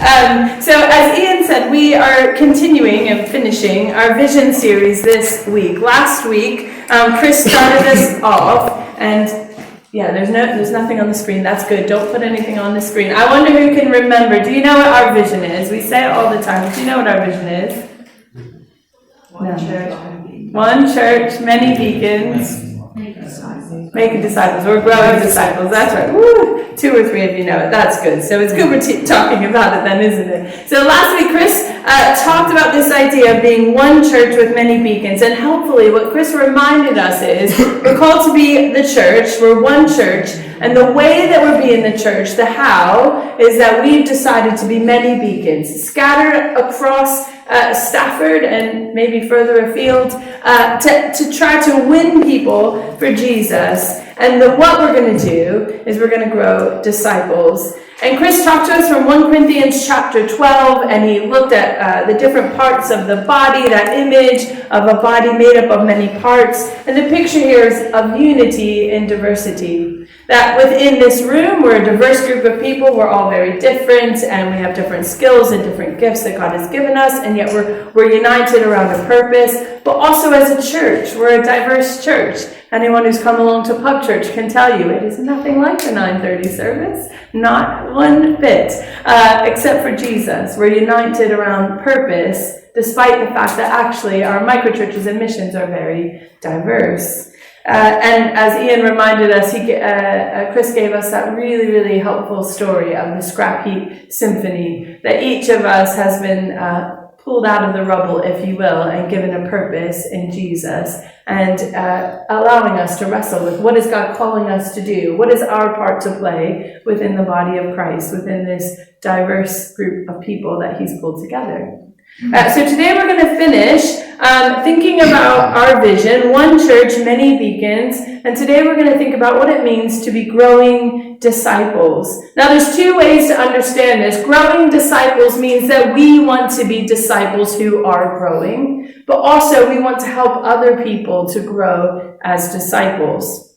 So as Ian said, we are continuing and finishing our vision series this week. Last week, Chris started us off, and yeah, there's nothing on the screen. That's good. Don't put anything on the screen. I wonder who can remember. Do you know what our vision is? We say it all the time. Do you know what our vision is? One church, many beacons. Making disciples. We're growing disciples. That's right. Woo! 2 or 3 of you know it. That's good. So it's good we're talking about it then, isn't it? So last week, Chris talked about this idea of being one church with many beacons. And hopefully what Chris reminded us is we're called to be the church. We're one church. And the way that we're being the church, the how, is that we've decided to be many beacons scattered across Stafford and maybe further afield to try to win people for Jesus. And what we're going to do is we're going to grow disciples. And Chris talked to us from 1 Corinthians chapter 12, and he looked at the different parts of the body, that image of a body made up of many parts. And the picture here is of unity in diversity. That within this room, we're a diverse group of people. We're all very different, and we have different skills and different gifts that God has given us, and yet we're united around a purpose. But also as a church, we're a diverse church. Anyone who's come along to Pub Church can tell you it is nothing like the 9:30 service, not one bit, except for Jesus. We're united around purpose, despite the fact that actually our microchurches and missions are very diverse. And as Ian reminded us, Chris gave us that really, really helpful story of the scrap heap symphony, that each of us has been pulled out of the rubble, if you will, and given a purpose in Jesus, and allowing us to wrestle with what is God calling us to do? What is our part to play within the body of Christ, within this diverse group of people that he's pulled together? So today we're going to finish thinking about our vision, one church, many beacons, and today we're going to think about what it means to be growing disciples. Now there's 2 ways to understand this. Growing disciples means that we want to be disciples who are growing, but also we want to help other people to grow as disciples.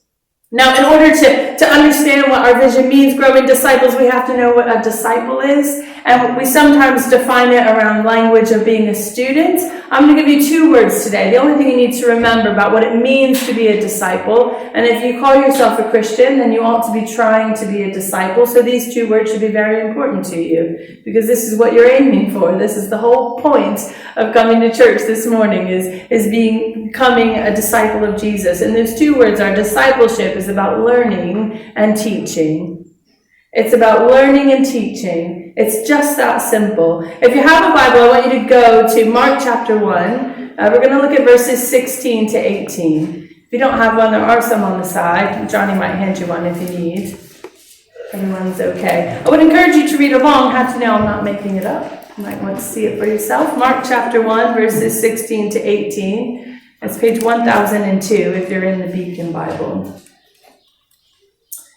Now, in order to understand what our vision means, growing disciples, we have to know what a disciple is. And we sometimes define it around language of being a student. I'm going to give you 2 words today. The only thing you need to remember about what it means to be a disciple. And if you call yourself a Christian, then you ought to be trying to be a disciple. So these 2 words should be very important to you, because this is what you're aiming for. This is the whole point of coming to church this morning, is becoming a disciple of Jesus. And those 2 words are discipleship is about learning and teaching. It's about learning and teaching. It's just that simple. If you have a Bible, I want you to go to Mark chapter 1. We're going to look at verses 16 to 18. If you don't have one, there are some on the side. Johnny might hand you one if you need. Everyone's okay. I would encourage you to read along. Have to know I'm not making it up. You might want to see it for yourself. Mark chapter 1, verses 16 to 18. That's page 1002 if you're in the Beacon Bible.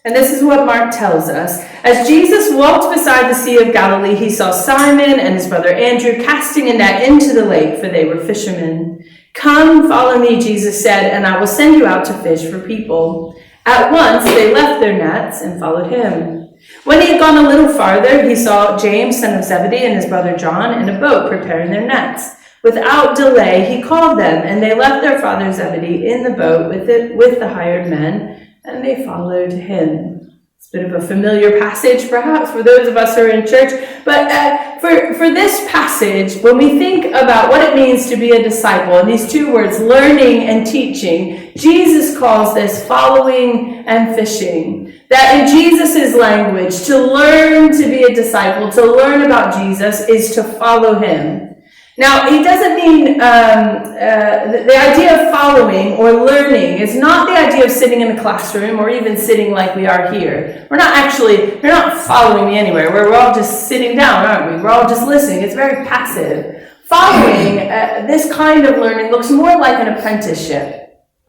And this is what Mark tells us. As Jesus walked beside the Sea of Galilee, he saw Simon and his brother Andrew casting a net into the lake, for they were fishermen. "Come, follow me," Jesus said, "and I will send you out to fish for people." At once they left their nets and followed him. When he had gone a little farther, he saw James, son of Zebedee, and his brother John in a boat preparing their nets. Without delay, he called them, and they left their father Zebedee in the boat with the hired men, and they followed him. It's a bit of a familiar passage, perhaps, for those of us who are in church. But for this passage, when we think about what it means to be a disciple, and these 2 words, learning and teaching, Jesus calls this following and fishing. That in Jesus' language, to learn to be a disciple, to learn about Jesus, is to follow him. Now, he doesn't mean, the idea of following or learning is not the idea of sitting in a classroom or even sitting like we are here. You're not following me anywhere. We're all just sitting down, aren't we? We're all just listening. It's very passive. Following, this kind of learning looks more like an apprenticeship.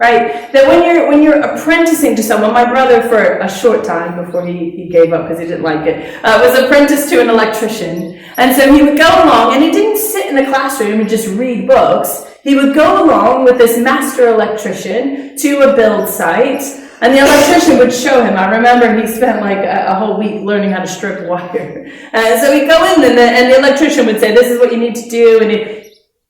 Right? That when you're apprenticing to someone, my brother for a short time before he gave up because he didn't like it, was apprenticed to an electrician. And so he would go along, and he didn't sit in the classroom and just read books. He would go along with this master electrician to a build site, And the electrician would show him. I remember he spent like a whole week learning how to strip wire. So he'd go in and the electrician would say, this is what you need to do. And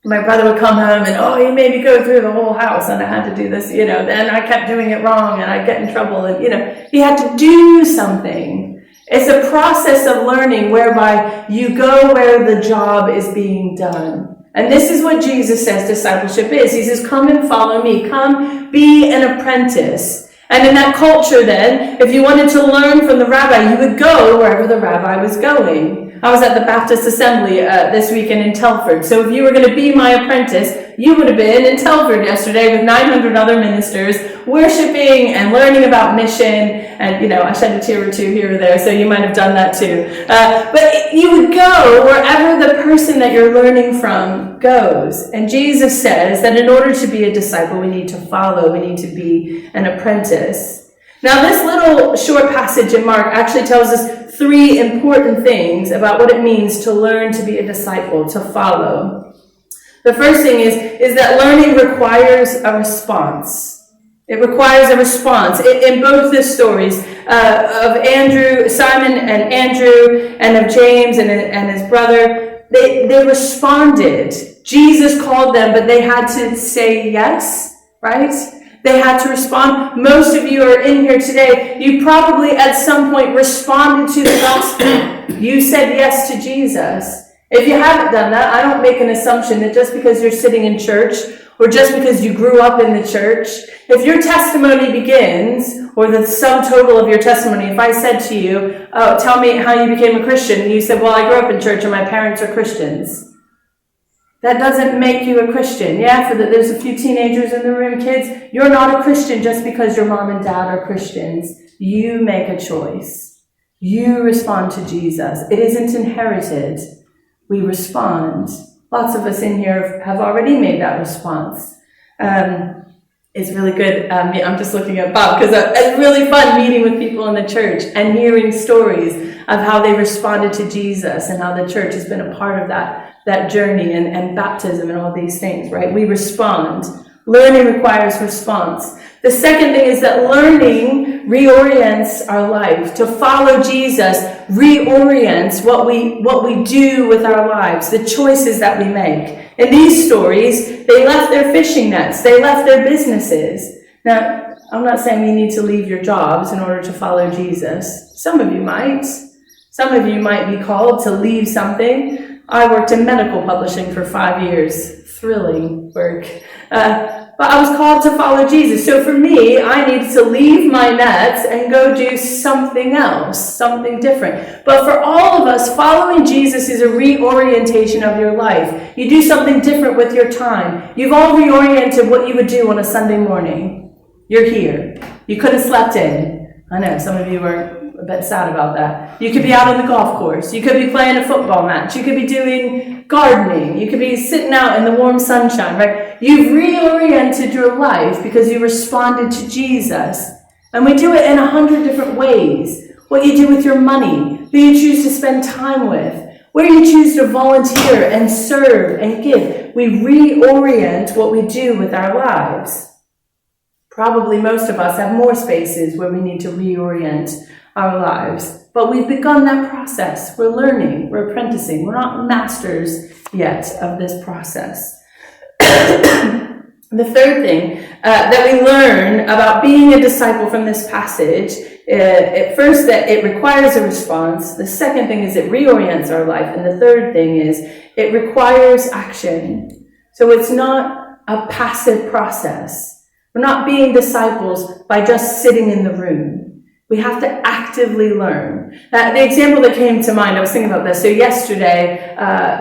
my brother would come home and, he made me go through the whole house and I had to do this, then I kept doing it wrong and I'd get in trouble. And, he had to do something. It's a process of learning whereby you go where the job is being done. And this is what Jesus says discipleship is. He says, come and follow me. Come be an apprentice. And in that culture then, if you wanted to learn from the rabbi, you would go wherever the rabbi was going. I was at the Baptist Assembly this weekend in Telford. So if you were going to be my apprentice, you would have been in Telford yesterday with 900 other ministers, worshiping and learning about mission. And, I shed a tear or two here or there, so you might have done that too. But you would go wherever the person that you're learning from goes. And Jesus says that in order to be a disciple, we need to follow. We need to be an apprentice. Now, this little short passage in Mark actually tells us 3 important things about what it means to learn to be a disciple, to follow. The first thing is that learning requires a response. It requires a response. In both the stories of Simon and Andrew, and of James and his brother, they responded. Jesus called them, but they had to say yes, right? They had to respond. Most of you are in here today. You probably at some point responded to the gospel. You said yes to Jesus. If you haven't done that, I don't make an assumption that just because you're sitting in church or just because you grew up in the church, if your testimony begins, or the sum total of your testimony, if I said to you, tell me how you became a Christian, and you said, well, I grew up in church and my parents are Christians. That doesn't make you a Christian. Yeah, there's a few teenagers in the room, kids. You're not a Christian just because your mom and dad are Christians. You make a choice. You respond to Jesus. It isn't inherited. We respond. Lots of us in here have already made that response. It's really good. I'm just looking at Bob because it's really fun meeting with people in the church and hearing stories of how they responded to Jesus and how the church has been a part of that journey and baptism and all these things, right? We respond. Learning requires response. The second thing is that learning reorients our life. To follow Jesus reorients what we do with our lives, the choices that we make. In these stories, they left their fishing nets. They left their businesses. Now, I'm not saying you need to leave your jobs in order to follow Jesus. Some of you might. Some of you might be called to leave something. I worked in medical publishing for 5 years. Thrilling work. But I was called to follow Jesus. So for me, I needed to leave my nets and go do something else, something different. But for all of us, following Jesus is a reorientation of your life. You do something different with your time. You've all reoriented what you would do on a Sunday morning. You're here. You could have slept in. I know, some of you are a bit sad about that. You could be out on the golf course. You could be playing a football match. You could be doing gardening. You could be sitting out in the warm sunshine, right? You've reoriented your life because you responded to Jesus. And we do it in 100 different ways. What you do with your money, who you choose to spend time with, where you choose to volunteer and serve and give. We reorient what we do with our lives. Probably most of us have more spaces where we need to reorient our lives. But we've begun that process. We're learning. We're apprenticing. We're not masters yet of this process. The third thing that we learn about being a disciple from this passage, at first that it requires a response. The second thing is it reorients our life. And the third thing is it requires action. So it's not a passive process. We're not being disciples by just sitting in the room. We have to actively learn. The example that came to mind, I was thinking about this. So yesterday,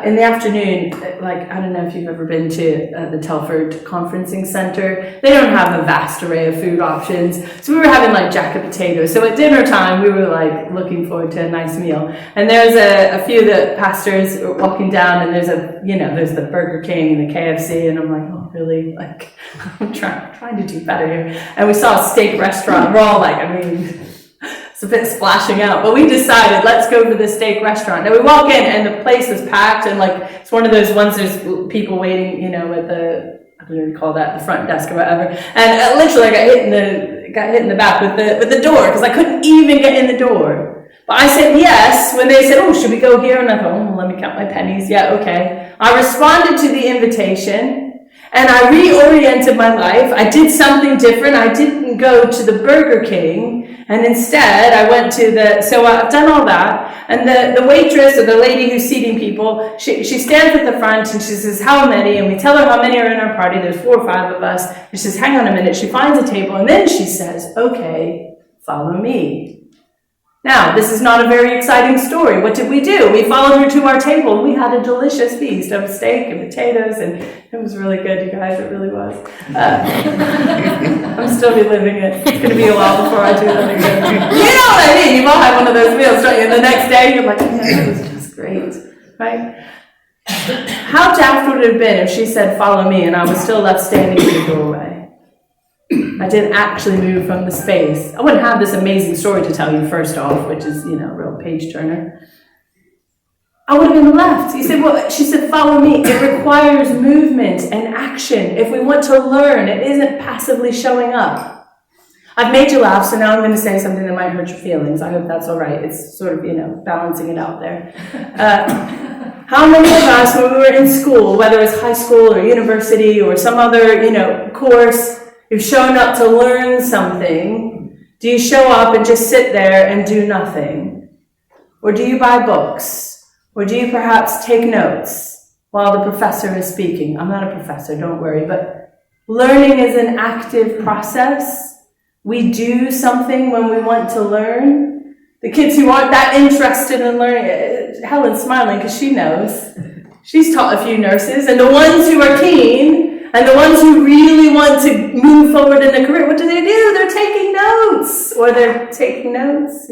in the afternoon, I don't know if you've ever been to the Telford Conferencing Center. They don't have a vast array of food options. So we were having jacket potatoes. So at dinner time, we were looking forward to a nice meal. And there's a few of the pastors walking down, and there's the Burger King and the KFC, and I'm like, oh, really? I'm trying to do better here. And we saw a steak restaurant. We're all it's a bit splashing out, but we decided, let's go to the steak restaurant. Now we walk in and the place is packed and it's one of those ones there's people waiting, at the, I don't know what you call that, the front desk or whatever. And literally I got hit in the got hit in the back with the door because I couldn't even get in the door. But I said yes when they said, oh, should we go here? And I thought, oh, let me count my pennies. Yeah, okay. I responded to the invitation. And I reoriented my life. I did something different. I didn't go to the Burger King. And instead, I went to so I've done all that. And the waitress or the lady who's seating people, she stands at the front and she says, how many? And we tell her how many are in our party. There's 4 or 5 of us. She says, hang on a minute. She finds a table. And then she says, okay, follow me. Now, this is not a very exciting story. What did we do? We followed her to our table. We had a delicious feast of steak and potatoes, and it was really good, you guys. It really was. I'm still reliving it. It's going to be a while before I do that again. You know what I mean? You've all had one of those meals, don't you? And the next day, you're like, yeah, it was just great, right? How daft would it have been if she said, follow me, and I was still left standing in the doorway? I didn't actually move from the space. I wouldn't have this amazing story to tell you first off, which is, a real page turner. I would have been left. You said, well, she said, follow me. It requires movement and action. If we want to learn, it isn't passively showing up. I've made you laugh, so now I'm going to say something that might hurt your feelings. I hope that's all right. It's sort of, balancing it out there. How many of us, when we were in school, whether it's high school or university or some other, course, you've shown up to learn something, do you show up and just sit there and do nothing? Or do you buy books? Or do you perhaps take notes while the professor is speaking? I'm not a professor, don't worry, but learning is an active process. We do something when we want to learn. The kids who aren't that interested in learning, Helen's smiling because she knows. She's taught a few nurses, and the ones who are keen, and the ones who really want to move forward in a career, what do? They're taking notes. Or they're taking notes,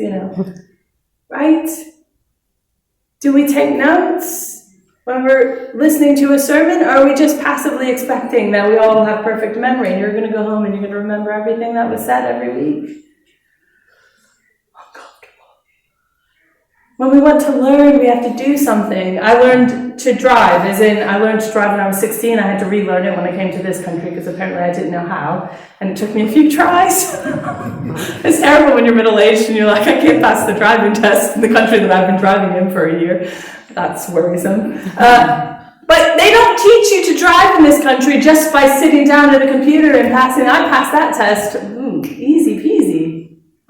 right? Do we take notes when we're listening to a sermon? Or are we just passively expecting that we all have perfect memory and you're going to go home and you're going to remember everything that was said every week? When we want to learn, we have to do something. I learned to drive, I learned to drive when I was 16. I had to relearn it when I came to this country because apparently I didn't know how. And it took me a few tries. It's terrible when you're middle-aged and you're like, I can't pass the driving test in the country that I've been driving in for a year. That's worrisome. But they don't teach you to drive in this country just by sitting down at a computer and passing. I passed that test. Easy peasy.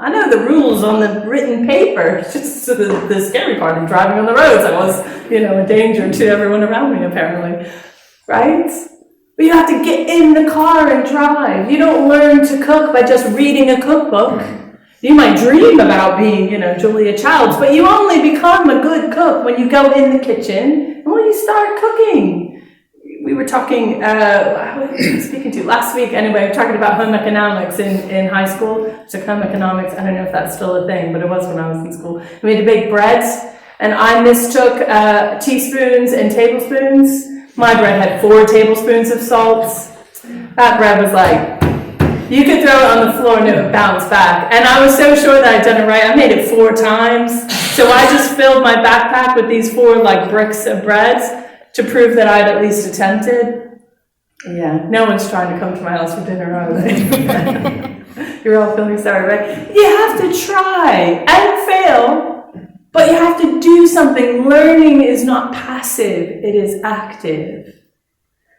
I know the rules on the written paper. It's just the scary part of driving on the roads. I was, a danger to everyone around me, apparently. Right? But you have to get in the car and drive. You don't learn to cook by just reading a cookbook. You might dream about being, Julia Childs, but you only become a good cook when you go in the kitchen and when you start cooking. We were talking, who was I speaking to? Last week, anyway, we were talking about home economics in high school. So home economics, I don't know if that's still a thing, but it was when I was in school. We had to bake breads, and I mistook teaspoons and tablespoons. My bread had 4 tablespoons of salt. That bread was like, you could throw it on the floor and it would bounce back. And I was so sure that I'd done it right. I made it 4 times. So I just filled my backpack with these 4 bricks of bread to prove that I'd at least attempted. Yeah, no one's trying to come to my house for dinner, are they? You're all feeling sorry, right? You have to try and fail, but you have to do something. Learning is not passive, it is active.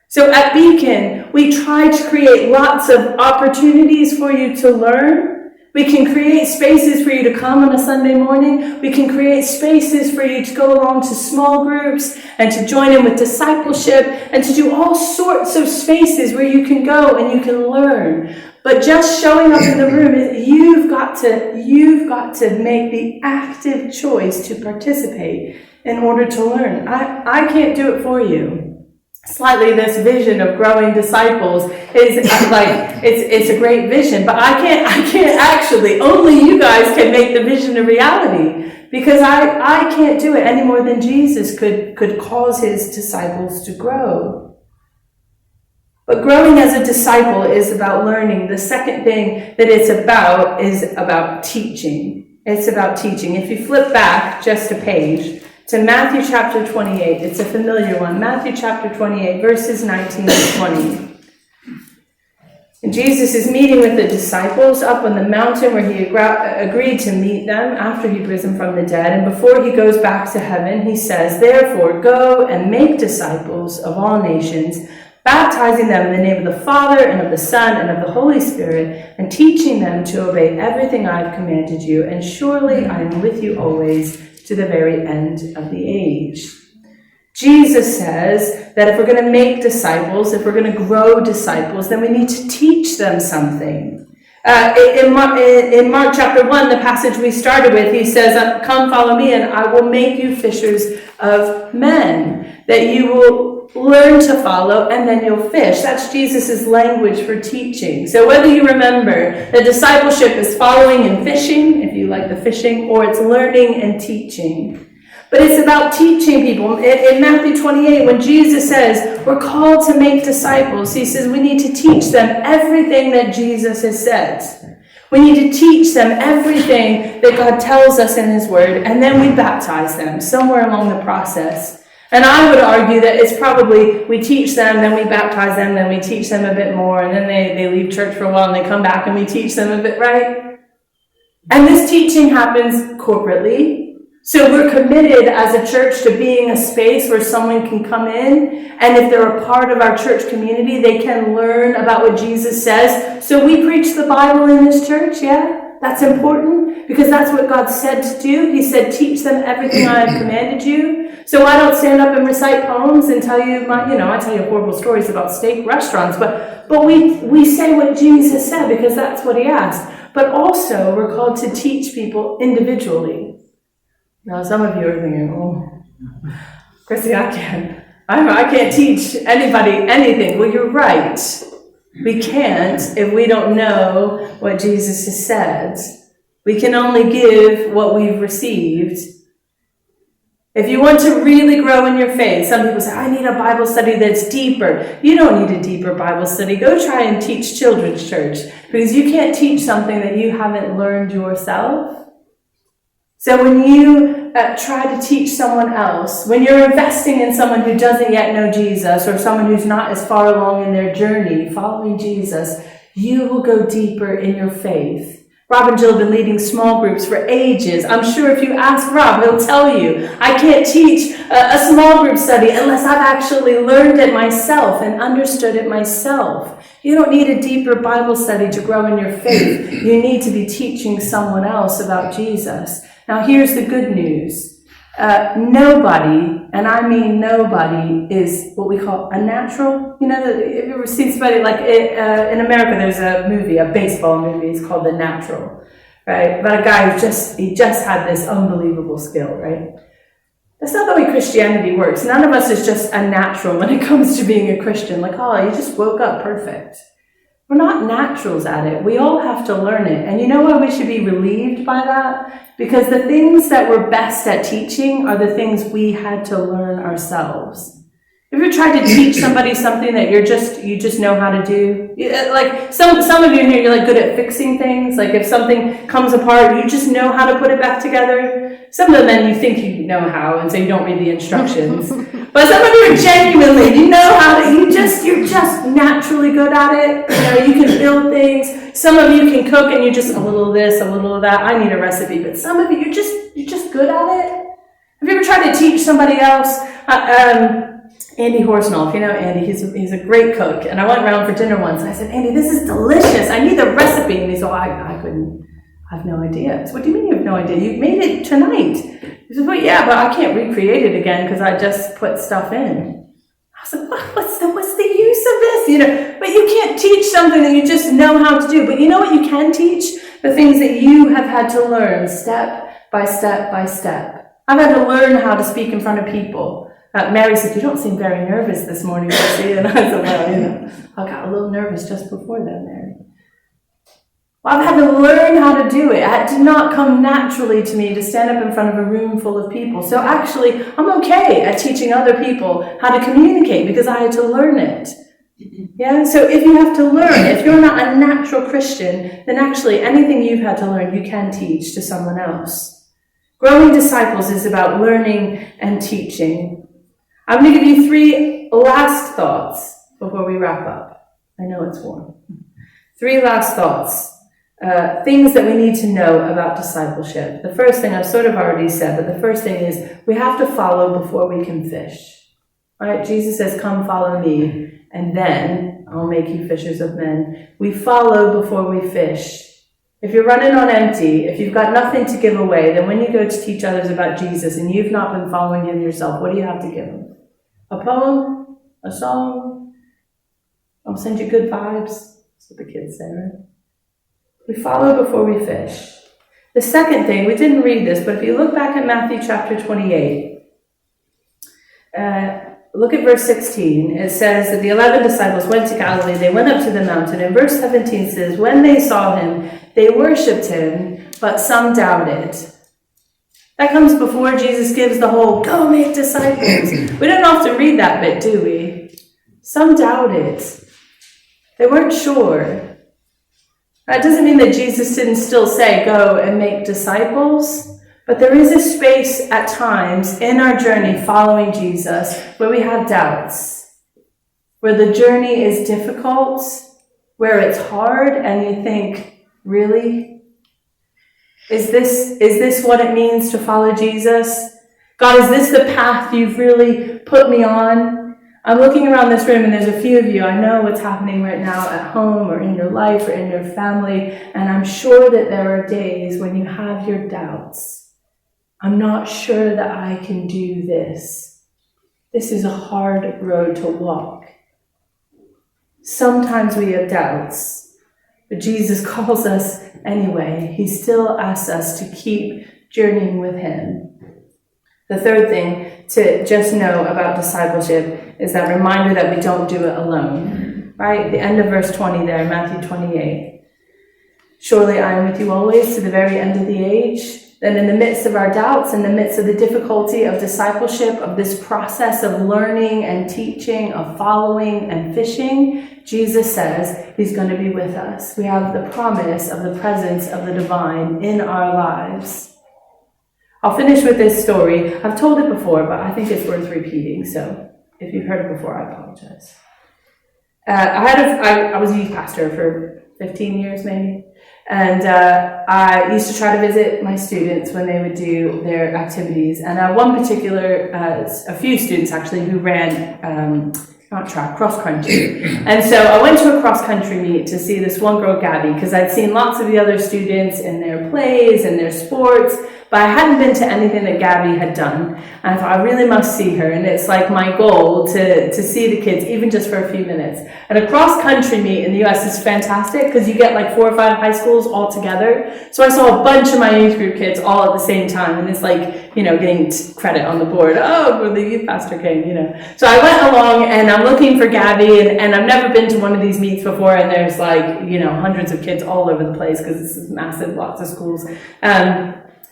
So at Beacon, we try to create lots of opportunities for you to learn. We can create spaces for you to come on a Sunday morning. We can create spaces for you to go along to small groups and to join in with discipleship and to do all sorts of spaces where you can go and you can learn. But just showing up in the room, you've got to make the active choice to participate in order to learn. I can't do it for you. Slightly, this vision of growing disciples is it's a great vision, but I can't actually, only you guys can make the vision a reality, because I can't do it any more than Jesus could cause his disciples to grow. But growing as a disciple is about learning. The second thing that it's about is about teaching. It's about teaching. If you flip back just a page to Matthew chapter 28, it's a familiar one. Matthew chapter 28, verses 19 to 20. And Jesus is meeting with the disciples up on the mountain where he agreed to meet them after he'd risen from the dead. And before he goes back to heaven, he says, "Therefore, go and make disciples of all nations, baptizing them in the name of the Father and of the Son and of the Holy Spirit, and teaching them to obey everything I've commanded you. And surely I am with you always to the very end of the age." Jesus says that if we're going to make disciples, if we're going to grow disciples, then we need to teach them something. In Mark chapter 1, the passage we started with, he says, "Come follow me and I will make you fishers of men," that you will learn to follow and then you'll fish. That's Jesus' language for teaching. So whether you remember that discipleship is following and fishing, if you like the fishing, or it's learning and teaching. But it's about teaching people. In Matthew 28, when Jesus says we're called to make disciples, he says we need to teach them everything that Jesus has said. We need to teach them everything that God tells us in his word, and then we baptize them somewhere along the process. And I would argue that it's probably we teach them, then we baptize them, then we teach them a bit more, and then they leave church for a while and they come back and we teach them a bit, right? And this teaching happens corporately. So we're committed as a church to being a space where someone can come in, and if they're a part of our church community, they can learn about what Jesus says. So we preach the Bible in this church, yeah? That's important because that's what God said to do. He said, "Teach them everything I have commanded you." So I don't stand up and recite poems and tell you I tell you horrible stories about steak restaurants, but we say what Jesus said because that's what he asked. But also we're called to teach people individually. Now, some of you are thinking, "Oh, Chrissy, I can't teach anybody anything." Well, you're right. We can't if we don't know what Jesus has said. We can only give what we've received. If you want to really grow in your faith, some people say, "I need a Bible study that's deeper." You don't need a deeper Bible study. Go try and teach children's church because you can't teach something that you haven't learned yourself. So when you try to teach someone else, when you're investing in someone who doesn't yet know Jesus or someone who's not as far along in their journey following Jesus, you will go deeper in your faith. Rob and Jill have been leading small groups for ages. I'm sure if you ask Rob, he'll tell you, I can't teach a small group study unless I've actually learned it myself and understood it myself. You don't need a deeper Bible study to grow in your faith. You need to be teaching someone else about Jesus. Now, here's the good news. Nobody, and I mean nobody, is what we call a natural. You know, if you ever seen somebody in America, there's a movie, a baseball movie, it's called The Natural, right? About a guy he just had this unbelievable skill, right? That's not the way Christianity works. None of us is just a natural when it comes to being a Christian. Like, oh, you just woke up perfect. We're not naturals at it. We all have to learn it. And you know why we should be relieved by that? Because the things that we're best at teaching are the things we had to learn ourselves. Have you ever tried to teach somebody something that you just know how to do? Like some of you in here, you're like good at fixing things. Like if something comes apart, you just know how to put it back together. Some of the men you think you know how, and so you don't read the instructions. But some of you are genuinely, you know how to. You're just naturally good at it. You know, you can build things. Some of you can cook, and you just a little of this, a little of that. I need a recipe, but some of you you're just good at it. Have you ever tried to teach somebody else? Andy Horsnall, if you know Andy, he's a great cook. And I went around for dinner once, and I said, "Andy, this is delicious. I need the recipe." And he said, I couldn't. I have no idea. So what do you mean you have no idea? You made it tonight. He said, "Well, yeah, but I can't recreate it again because I just put stuff in." I was like, what's the use of this? You know, but you can't teach something that you just know how to do. But you know what you can teach? The things that you have had to learn step by step by step. I've had to learn how to speak in front of people. Mary said, "You don't seem very nervous this morning, Lucy." And I said, "Well, I got a little nervous just before that, Mary." Well, I've had to learn how to do it. It did not come naturally to me to stand up in front of a room full of people. So actually, I'm okay at teaching other people how to communicate because I had to learn it. Yeah, so if you have to learn, if you're not a natural Christian, then actually anything you've had to learn, you can teach to someone else. Growing disciples is about learning and teaching. I'm going to give you 3 last thoughts before we wrap up. I know it's warm. 3 last thoughts. Things that we need to know about discipleship. The first thing I've sort of already said, but the first thing is we have to follow before we can fish. Right? Jesus says, come follow me, and then I'll make you fishers of men. We follow before we fish. If you're running on empty, if you've got nothing to give away, then when you go to teach others about Jesus and you've not been following him yourself, what do you have to give them? A poem? A song? I'll send you good vibes. That's what the kids say, right? We follow before we fish. The second thing, we didn't read this, but if you look back at Matthew chapter 28, look at verse 16. It says that the 11 disciples went to Galilee. They went up to the mountain. And verse 17 says, when they saw him, they worshipped him, but some doubted. That comes before Jesus gives the whole, go make disciples. We don't often read that bit, do we? Some doubted. They weren't sure. That doesn't mean that Jesus didn't still say, go and make disciples. But there is a space at times in our journey following Jesus where we have doubts, where the journey is difficult, where it's hard, and you think, really? Is this what it means to follow Jesus? God, is this the path you've really put me on? I'm looking around this room and there's a few of you. I know what's happening right now at home or in your life or in your family, and I'm sure that there are days when you have your doubts. I'm not sure that I can do this. This is a hard road to walk. Sometimes we have doubts, but Jesus calls us anyway. He still asks us to keep journeying with him. The third thing to just know about discipleship is that reminder that we don't do it alone. Right? The end of verse 20 there, Matthew 28. Surely I am with you always to the very end of the age. Then in the midst of our doubts, in the midst of the difficulty of discipleship, of this process of learning and teaching, of following and fishing, Jesus says he's going to be with us. We have the promise of the presence of the divine in our lives. I'll finish with this story. I've told it before, but I think it's worth repeating. So if you've heard it before, I apologize. I was a youth pastor for 15 years maybe. And I used to try to visit my students when they would do their activities. And one particular, a few students actually, who ran, not track, cross-country. And so I went to a cross-country meet to see this one girl, Gabby, because I'd seen lots of the other students in their plays and their sports, but I hadn't been to anything that Gabby had done. And I thought, I really must see her. And it's like my goal to see the kids, even just for a few minutes. And a cross-country meet in the US is fantastic because you get like 4 or 5 high schools all together. So I saw a bunch of my youth group kids all at the same time. And it's like, you know, getting credit on the board. Oh, well, the youth pastor came, you know. So I went along and I'm looking for Gabby. And I've never been to one of these meets before. And there's like, you know, hundreds of kids all over the place because this is massive, lots of schools.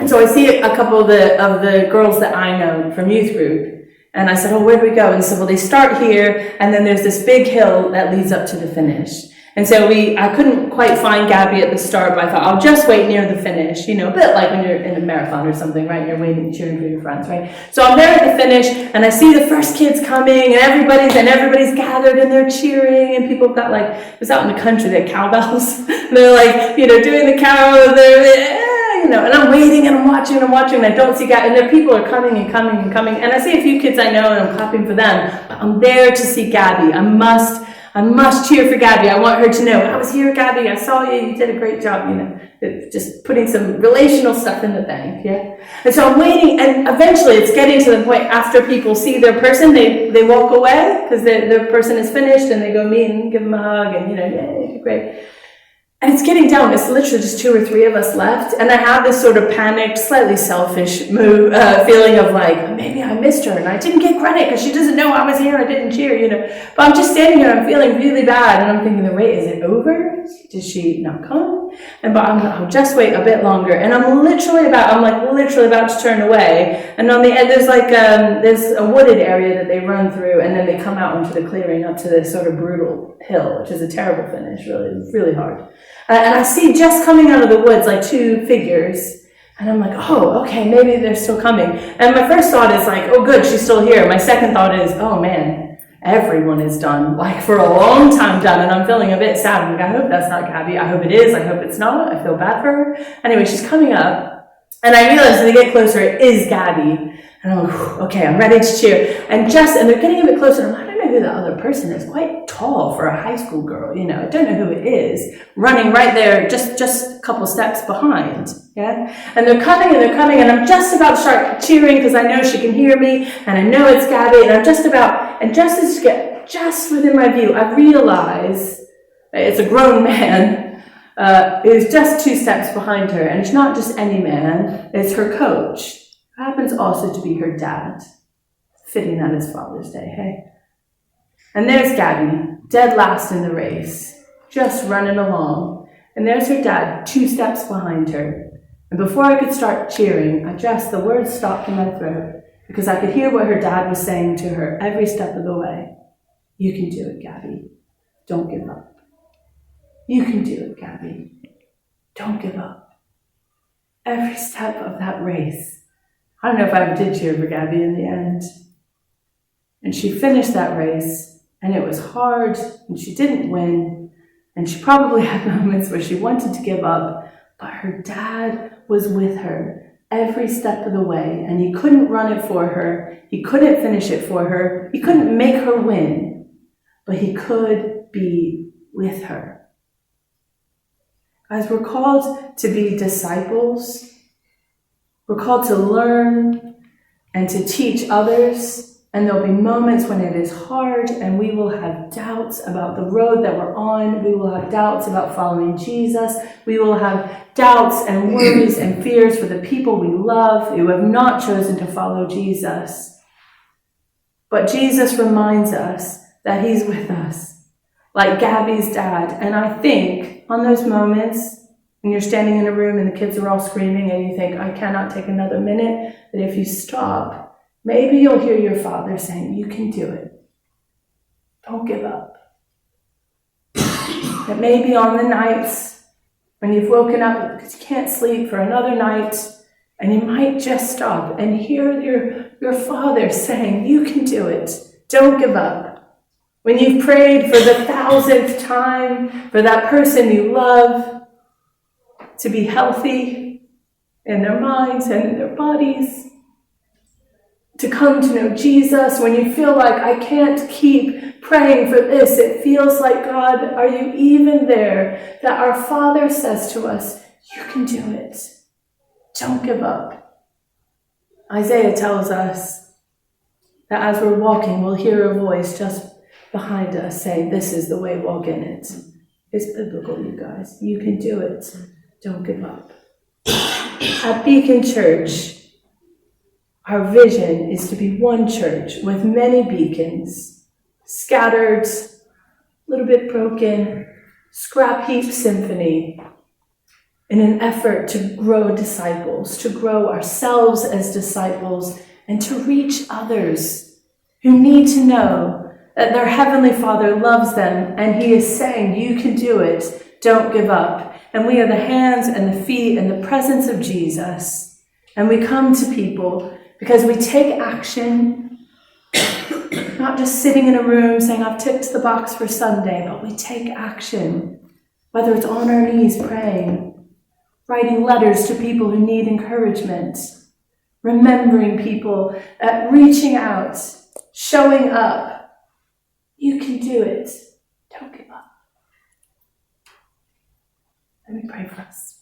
And so I see a couple of the girls that I know from youth group. And I said, oh, where do we go? And they said, well, they start here, and then there's this big hill that leads up to the finish. And so I couldn't quite find Gabby at the start, but I thought, I'll just wait near the finish. You know, a bit like when you're in a marathon or something, right? You're waiting, cheering for your friends, right? So I'm there at the finish, and I see the first kids coming, and everybody's gathered, and they're cheering, and people have got like, it was out in the country, they had cowbells. They're like, you know, doing the cow, you know, and I'm waiting and I'm watching and I don't see Gabby, and there people are coming, and I see a few kids I know and I'm clapping for them, but I'm there to see Gabby. I must cheer for Gabby. I want her to know, I was here, Gabby, I saw you did a great job, you know, just putting some relational stuff in the bank, yeah? And so I'm waiting, and eventually it's getting to the point after people see their person, they walk away, because their person is finished, and they go meet and give them a hug, and, you know, yay, great. And it's getting down. It's literally just 2 or 3 of us left. And I have this sort of panicked, slightly selfish feeling of like, maybe I missed her and I didn't get credit because she doesn't know I was here. I didn't cheer, you know. But I'm just standing here. I'm feeling really bad. And I'm thinking, wait, is it over? Did she not come? But I'll just wait a bit longer. And I'm literally about to turn away. And on the end, there's like, there's a wooded area that they run through. And then they come out into the clearing up to this sort of brutal hill, which is a terrible finish, really, really hard. And I see just coming out of the woods like 2 figures. And I'm like, oh, okay, maybe they're still coming. And my first thought is like, oh, good, she's still here. My second thought is, oh, man, everyone is done, like for a long time done, and I'm feeling a bit sad. I'm like, I hope that's not Gabby. I hope it is. I hope it's not. I feel bad for her. Anyway, she's coming up, and I realize as they get closer, it is Gabby. And I'm like, okay, I'm ready to cheer. And they're getting a bit closer. And I'm like, I don't know who the other person is. Quite tall for a high school girl, I don't know who it is. Running right there, just a couple steps behind. Yeah? And they're coming, and I'm just about to start cheering because I know she can hear me, and I know it's Gabby, and just as to get just within my view, I realize that it's a grown man who's just 2 steps behind her, and it's not just any man, it's her coach. Happens also to be her dad. Fitting that it's Father's Day, hey? And there's Gabby, dead last in the race, just running along. And there's her dad, 2 steps behind her. And before I could start cheering, the words stopped in my throat because I could hear what her dad was saying to her every step of the way. You can do it, Gabby. Don't give up. You can do it, Gabby. Don't give up. Every step of that race. I don't know if I ever did cheer for Gabby in the end. And she finished that race, and it was hard, and she didn't win, and she probably had moments where she wanted to give up, but her dad was with her every step of the way, and he couldn't run it for her, he couldn't finish it for her, he couldn't make her win, but he could be with her. Guys, we're called to be disciples. We're called to learn and to teach others, and there'll be moments when it is hard and we will have doubts about the road that we're on. We will have doubts about following Jesus. We will have doubts and worries and fears for the people we love who have not chosen to follow Jesus. But Jesus reminds us that he's with us, like Gabby's dad. And I think on those moments, when you're standing in a room and the kids are all screaming and you think, I cannot take another minute, that if you stop, maybe you'll hear your Father saying, you can do it. Don't give up. That maybe on the nights when you've woken up because you can't sleep for another night, and you might just stop and hear your Father saying, you can do it. Don't give up. When you've prayed for the 1,000th time for that person you love, to be healthy in their minds and in their bodies, to come to know Jesus, when you feel like I can't keep praying for this, it feels like, God, are you even there? That our Father says to us, you can do it. Don't give up. Isaiah tells us that as we're walking, we'll hear a voice just behind us saying, this is the way, walk in it. It's biblical, you guys. You can do it. Don't give up. At Beacon Church, our vision is to be one church with many beacons, scattered, a little bit broken, scrap heap symphony, in an effort to grow disciples, to grow ourselves as disciples, and to reach others who need to know that their Heavenly Father loves them, and he is saying, you can do it, don't give up. And we are the hands and the feet and the presence of Jesus. And we come to people because we take action, not just sitting in a room saying, I've ticked the box for Sunday, but we take action, whether it's on our knees praying, writing letters to people who need encouragement, remembering people, reaching out, showing up. You can do it. Don't give up. Let me pray for us.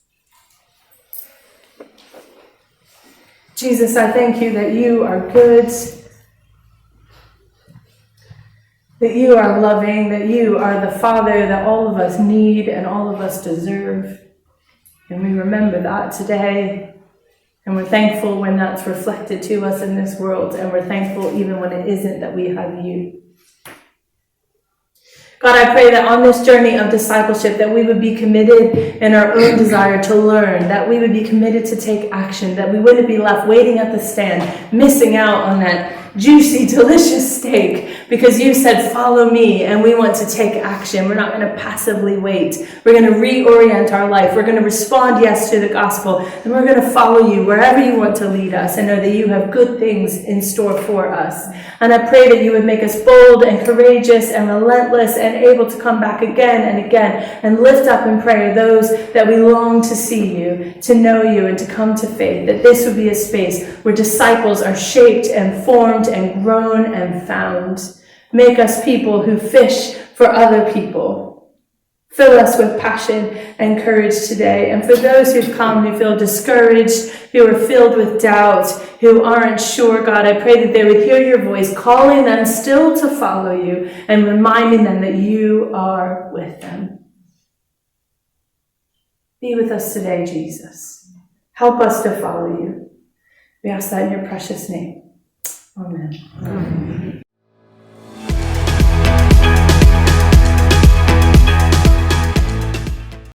Jesus, I thank you that you are good, that you are loving, that you are the Father that all of us need and all of us deserve. And we remember that today. And we're thankful when that's reflected to us in this world. And we're thankful even when it isn't, that we have you. God, I pray that on this journey of discipleship, that we would be committed in our own desire to learn, that we would be committed to take action, that we wouldn't be left waiting at the stand, missing out on that juicy, delicious steak because you said, follow me, and we want to take action. We're not going to passively wait. We're going to reorient our life. We're going to respond yes to the gospel, and we're going to follow you wherever you want to lead us and know that you have good things in store for us. And I pray that you would make us bold and courageous and relentless and able to come back again and again and lift up in prayer those that we long to see you, to know you, and to come to faith, that this would be a space where disciples are shaped and formed and grown and found. Make us people who fish for other people. Fill us with passion and courage today. And for those who've come who feel discouraged, who are filled with doubt, who aren't sure, God, I pray that they would hear your voice calling them still to follow you and reminding them that you are with them. Be with us today, Jesus. Help us to follow you. We ask that in your precious name. Amen. Amen.